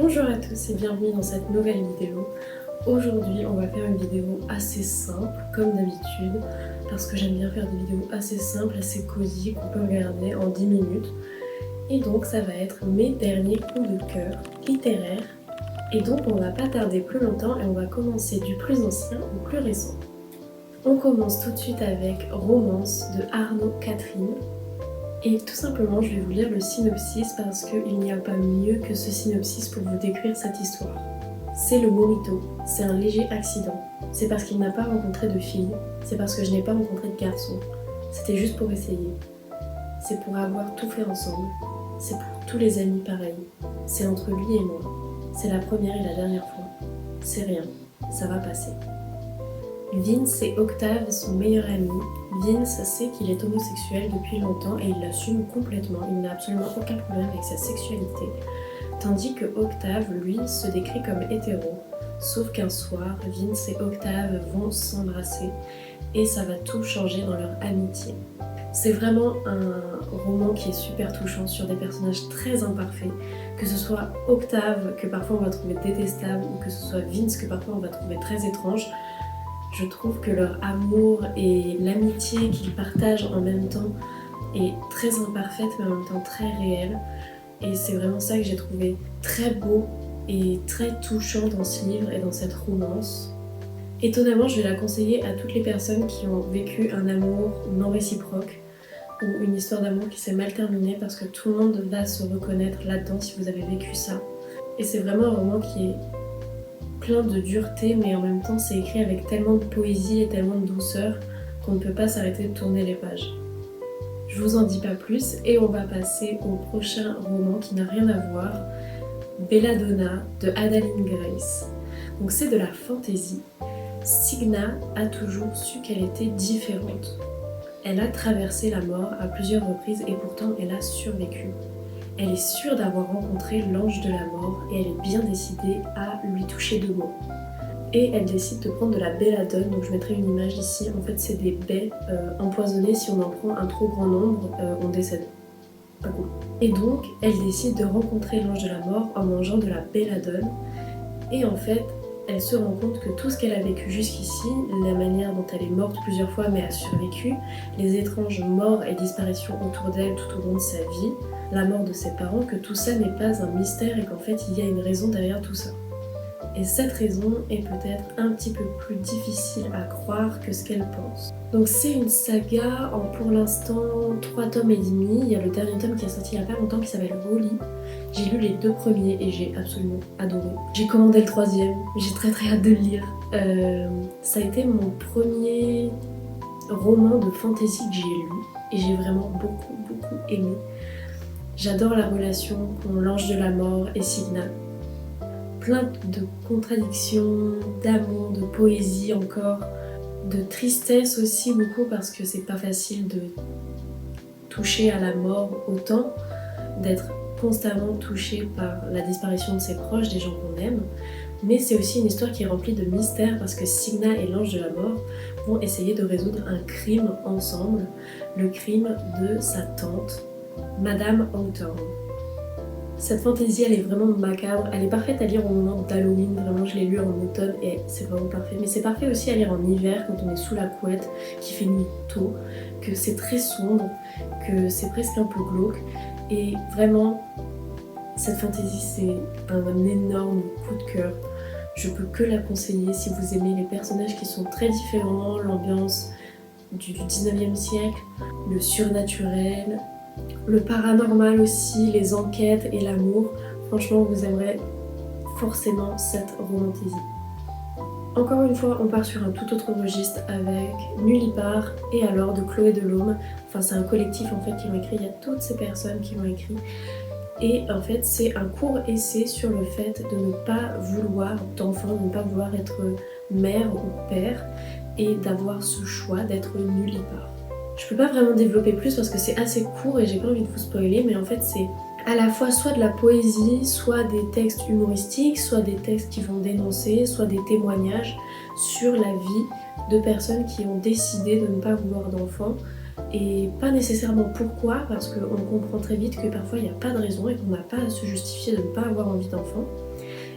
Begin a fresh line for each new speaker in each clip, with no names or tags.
Bonjour à tous et bienvenue dans cette nouvelle vidéo. Aujourd'hui on va faire une vidéo assez simple comme d'habitude parce que j'aime bien faire des vidéos assez simples, assez cosy qu'on peut regarder en 10 minutes. Et donc ça va être mes derniers coups de cœur littéraires. Et donc on va pas tarder plus longtemps et on va commencer du plus ancien au plus récent. On commence tout de suite avec Romance de Arnaud Catherine. Et tout simplement, je vais vous lire le synopsis parce qu'il n'y a pas mieux que ce synopsis pour vous décrire cette histoire. C'est le mojito, c'est un léger accident. C'est parce qu'il n'a pas rencontré de fille, c'est parce que je n'ai pas rencontré de garçon. C'était juste pour essayer. C'est pour avoir tout fait ensemble. C'est pour tous les amis pareils. C'est entre lui et moi. C'est la première et la dernière fois. C'est rien, ça va passer. Vince et Octave sont meilleurs amis. Vince sait qu'il est homosexuel depuis longtemps et il l'assume complètement. Il n'a absolument aucun problème avec sa sexualité. Tandis que Octave, lui, se décrit comme hétéro. Sauf qu'un soir, Vince et Octave vont s'embrasser et ça va tout changer dans leur amitié. C'est vraiment un roman qui est super touchant sur des personnages très imparfaits. Que ce soit Octave, que parfois on va trouver détestable, ou que ce soit Vince, que parfois on va trouver très étrange. Je trouve que leur amour et l'amitié qu'ils partagent en même temps est très imparfaite mais en même temps très réelle. Et c'est vraiment ça que j'ai trouvé très beau et très touchant dans ce livre et dans cette romance. Étonnamment, je vais la conseiller à toutes les personnes qui ont vécu un amour non réciproque ou une histoire d'amour qui s'est mal terminée parce que tout le monde va se reconnaître là-dedans si vous avez vécu ça. Et c'est vraiment un roman qui est plein de dureté, mais en même temps c'est écrit avec tellement de poésie et tellement de douceur qu'on ne peut pas s'arrêter de tourner les pages. Je vous en dis pas plus et on va passer au prochain roman qui n'a rien à voir, Belladonna de Adalyn Grace. Donc c'est de la fantaisie. Signa a toujours su qu'elle était différente. Elle a traversé la mort à plusieurs reprises et pourtant elle a survécu. Elle est sûre d'avoir rencontré l'ange de la mort et elle est bien décidée à lui toucher deux mots. Et elle décide de prendre de la belladone, donc je mettrai une image ici. En fait c'est des baies empoisonnées, si on en prend un trop grand nombre, on décède. Pas cool. Et donc elle décide de rencontrer l'ange de la mort en mangeant de la belladone. Et en fait elle se rend compte que tout ce qu'elle a vécu jusqu'ici, la manière dont elle est morte plusieurs fois mais a survécu, les étranges morts et disparitions autour d'elle tout au long de sa vie, la mort de ses parents, que tout ça n'est pas un mystère et qu'en fait il y a une raison derrière tout ça. Et cette raison est peut-être un petit peu plus difficile à croire que ce qu'elle pense. Donc c'est une saga en pour l'instant 3 tomes et demi. Il y a le dernier tome qui est sorti il y a pas longtemps qui s'appelle Rolly. J'ai lu les 2 premiers et j'ai absolument adoré. J'ai commandé le 3e, j'ai très hâte de le lire. Ça a été mon premier roman de fantasy que j'ai lu et j'ai vraiment beaucoup aimé. J'adore la relation qu'ont l'ange de la mort et Signa. Plein de contradictions, d'amour, de poésie encore, de tristesse aussi beaucoup parce que c'est pas facile de toucher à la mort autant, d'être constamment touché par la disparition de ses proches, des gens qu'on aime. Mais c'est aussi une histoire qui est remplie de mystères parce que Signa et l'ange de la mort vont essayer de résoudre un crime ensemble, le crime de sa tante, Madame Hawthorne. Cette fantaisie elle est vraiment macabre, elle est parfaite à lire au moment d'Halloween, vraiment je l'ai lu en automne et c'est vraiment parfait. Mais c'est parfait aussi à lire en hiver quand on est sous la couette, qu'il fait nuit tôt, que c'est très sombre, que c'est presque un peu glauque. Et vraiment, cette fantaisie c'est un énorme coup de cœur. Je peux que la conseiller si vous aimez les personnages qui sont très différents, l'ambiance du 19e siècle, le surnaturel, le paranormal aussi, les enquêtes et l'amour. Franchement, vous aimerez forcément cette romantaisie. Encore une fois, on part sur un tout autre registre avec Nullipare et alors de Chloé Delhomme. Enfin, c'est un collectif en fait qui l'ont écrit, il y a toutes ces personnes qui l'ont écrit. Et en fait, c'est un court essai sur le fait de ne pas vouloir d'enfant, de ne pas vouloir être mère ou père et d'avoir ce choix d'être nullipare. Je peux pas vraiment développer plus parce que c'est assez court et j'ai pas envie de vous spoiler, mais en fait c'est à la fois soit de la poésie, soit des textes humoristiques, soit des textes qui vont dénoncer, soit des témoignages sur la vie de personnes qui ont décidé de ne pas vouloir d'enfants. Et pas nécessairement pourquoi, parce qu'on comprend très vite que parfois il n'y a pas de raison et qu'on n'a pas à se justifier de ne pas avoir envie d'enfant.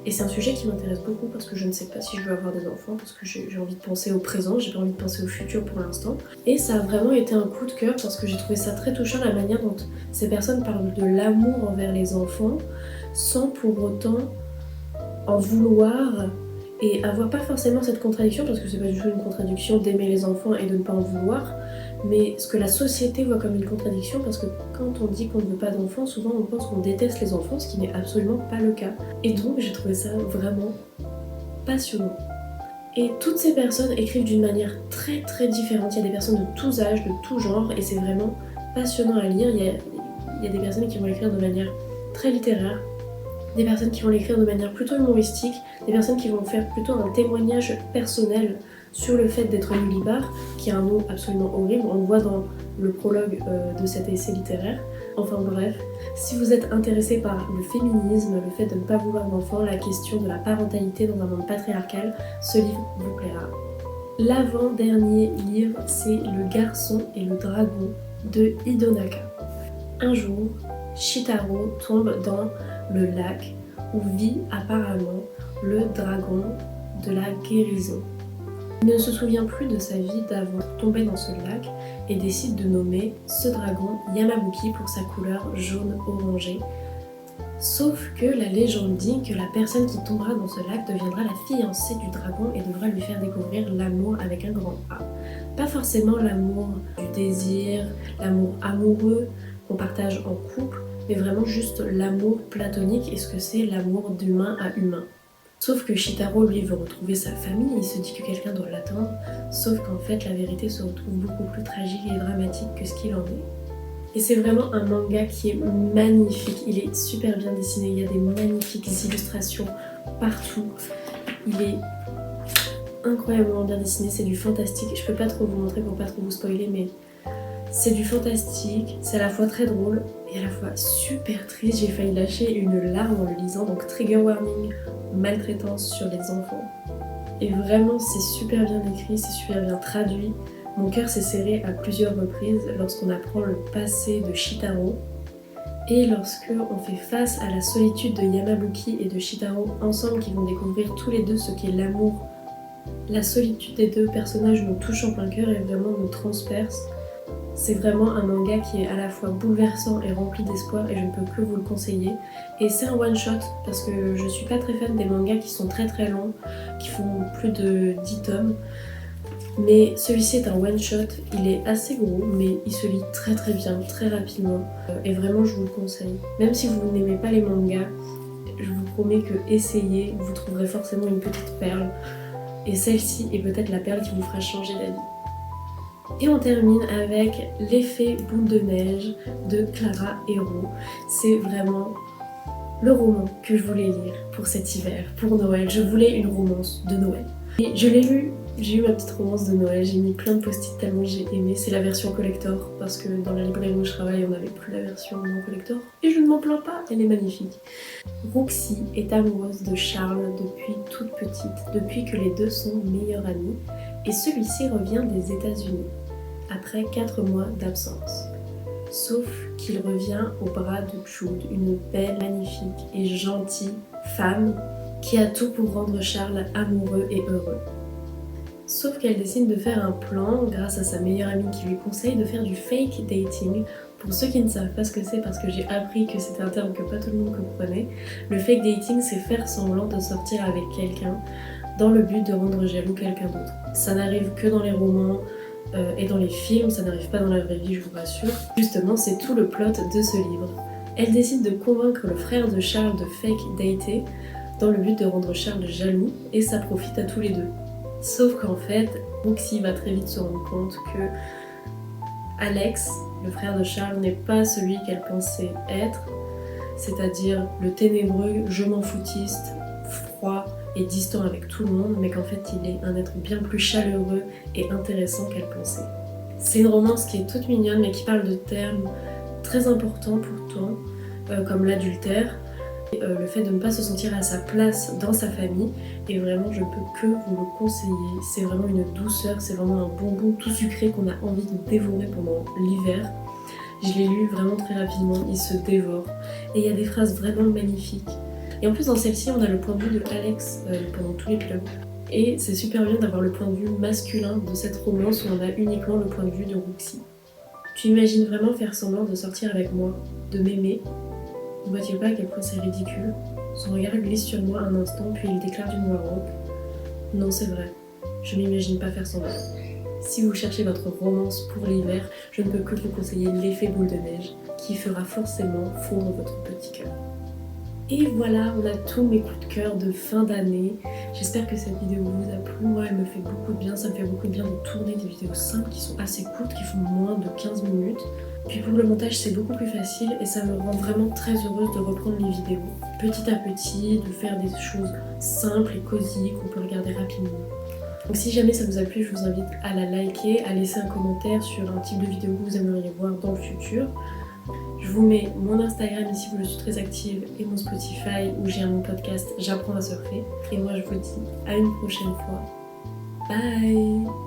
Et c'est un sujet qui m'intéresse beaucoup parce que je ne sais pas si je veux avoir des enfants, parce que j'ai envie de penser au présent, j'ai pas envie de penser au futur pour l'instant. Et ça a vraiment été un coup de cœur parce que j'ai trouvé ça très touchant la manière dont ces personnes parlent de l'amour envers les enfants sans pour autant en vouloir et avoir pas forcément cette contradiction, parce que c'est pas du tout une contradiction d'aimer les enfants et de ne pas en vouloir, mais ce que la société voit comme une contradiction, parce que quand on dit qu'on ne veut pas d'enfants, souvent on pense qu'on déteste les enfants, ce qui n'est absolument pas le cas. Et donc j'ai trouvé ça vraiment passionnant. Et toutes ces personnes écrivent d'une manière très très différente. Il y a des personnes de tous âges, de tout genre, et c'est vraiment passionnant à lire. Il y a des personnes qui vont écrire de manière très littéraire, des personnes qui vont l'écrire de manière plutôt humoristique, des personnes qui vont faire plutôt un témoignage personnel sur le fait d'être nullibare, qui est un mot absolument horrible, on le voit dans le prologue de cet essai littéraire. Enfin bref, si vous êtes intéressé par le féminisme, le fait de ne pas vouloir d'enfants, la question de la parentalité dans un monde patriarcal, ce livre vous plaira. L'avant-dernier livre, c'est Le garçon et le dragon de Hidonaka. Un jour, Shitaro tombe dans le lac où vit apparemment le dragon de la guérison. Il ne se souvient plus de sa vie d'avant tomber dans ce lac et décide de nommer ce dragon Yamabuki pour sa couleur jaune orangé. Sauf que la légende dit que la personne qui tombera dans ce lac deviendra la fiancée du dragon et devra lui faire découvrir l'amour avec un grand A. Pas forcément l'amour du désir, l'amour amoureux qu'on partage en couple, mais vraiment juste l'amour platonique et ce que c'est l'amour d'humain à humain. Sauf que Shitaro, lui, veut retrouver sa famille, il se dit que quelqu'un doit l'attendre, sauf qu'en fait, la vérité se retrouve beaucoup plus tragique et dramatique que ce qu'il en est. Et c'est vraiment un manga qui est magnifique, il est super bien dessiné, il y a des magnifiques illustrations partout, il est incroyablement bien dessiné, c'est du fantastique, je peux pas trop vous montrer pour pas trop vous spoiler, mais c'est du fantastique, c'est à la fois très drôle et à la fois super triste. J'ai failli lâcher une larme en le lisant, donc trigger warning, maltraitance sur les enfants. Et vraiment c'est super bien écrit, c'est super bien traduit. Mon cœur s'est serré à plusieurs reprises lorsqu'on apprend le passé de Shitaro et lorsque on fait face à la solitude de Yamabuki et de Shitaro ensemble qui vont découvrir tous les deux ce qu'est l'amour. La solitude des deux personnages nous touche en plein cœur et vraiment nous transperce. C'est vraiment un manga qui est à la fois bouleversant et rempli d'espoir et je ne peux que vous le conseiller. Et c'est un one shot parce que je suis pas très fan des mangas qui sont très très longs, qui font plus de 10 tomes. Mais celui-ci est un one shot, il est assez gros mais il se lit très très bien, très rapidement. Et vraiment je vous le conseille. Même si vous n'aimez pas les mangas, je vous promets que essayez, vous trouverez forcément une petite perle. Et celle-ci est peut-être la perle qui vous fera changer d'avis. Et on termine avec L'effet boule de neige de Clara Hérault. C'est vraiment le roman que je voulais lire pour cet hiver, pour Noël. Je voulais une romance de Noël. Et je l'ai lu, j'ai eu ma petite romance de Noël, j'ai mis plein de post-it tellement j'ai aimé. C'est la version collector parce que dans la librairie où je travaille on n'avait plus la version non collector. Et je ne m'en plains pas, elle est magnifique. Roxy est amoureuse de Charles depuis toute petite, depuis que les deux sont meilleurs amis. Et celui-ci revient des États-Unis après 4 mois d'absence. Sauf qu'il revient au bras de Jude, une belle, magnifique et gentille femme qui a tout pour rendre Charles amoureux et heureux. Sauf qu'elle décide de faire un plan grâce à sa meilleure amie qui lui conseille de faire du fake dating. Pour ceux qui ne savent pas ce que c'est, parce que j'ai appris que c'était un terme que pas tout le monde comprenait, le fake dating c'est faire semblant de sortir avec quelqu'un dans le but de rendre jaloux quelqu'un d'autre. Ça n'arrive que dans les romans, et dans les films, ça n'arrive pas dans la vraie vie, je vous rassure. Justement, c'est tout le plot de ce livre. Elle décide de convaincre le frère de Charles de fake dater dans le but de rendre Charles jaloux et ça profite à tous les deux. Sauf qu'en fait, Roxy va très vite se rendre compte que Alex, le frère de Charles, n'est pas celui qu'elle pensait être, c'est-à-dire le ténébreux, je m'en foutiste, froid et distant avec tout le monde, mais qu'en fait il est un être bien plus chaleureux et intéressant qu'elle pensait. C'est une romance qui est toute mignonne mais qui parle de termes très importants pourtant, comme l'adultère, le fait de ne pas se sentir à sa place dans sa famille, et vraiment je ne peux que vous le conseiller. C'est vraiment une douceur, c'est vraiment un bonbon tout sucré qu'on a envie de dévorer pendant l'hiver. Je l'ai lu vraiment très rapidement, il se dévore et il y a des phrases vraiment magnifiques. Et en plus dans celle-ci on a le point de vue de Alex pendant tout l'épilogue. Et c'est super bien d'avoir le point de vue masculin de cette romance où on a uniquement le point de vue de Roxy. Tu imagines vraiment faire semblant de sortir avec moi, de m'aimer? Ne vois-t-il pas à quel point c'est ridicule? Son regard glisse sur moi un instant puis il déclare d'une voix rauque: non, c'est vrai, je n'imagine pas faire semblant. Si vous cherchez votre romance pour l'hiver, je ne peux que vous conseiller l'effet boule de neige qui fera forcément fondre votre petit cœur. Et voilà, on a tous mes coups de cœur de fin d'année. J'espère que cette vidéo vous a plu. Moi, elle me fait beaucoup de bien. Ça me fait beaucoup de bien de tourner des vidéos simples qui sont assez courtes, qui font moins de 15 minutes. Puis pour le montage, c'est beaucoup plus facile et ça me rend vraiment très heureuse de reprendre mes vidéos petit à petit, de faire des choses simples et cosy qu'on peut regarder rapidement. Donc si jamais ça vous a plu, je vous invite à la liker, à laisser un commentaire sur un type de vidéo que vous aimeriez voir dans le futur. Je vous mets mon Instagram ici où je suis très active et mon Spotify où j'ai mon podcast J'apprends à surfer. Et moi je vous dis à une prochaine fois. Bye!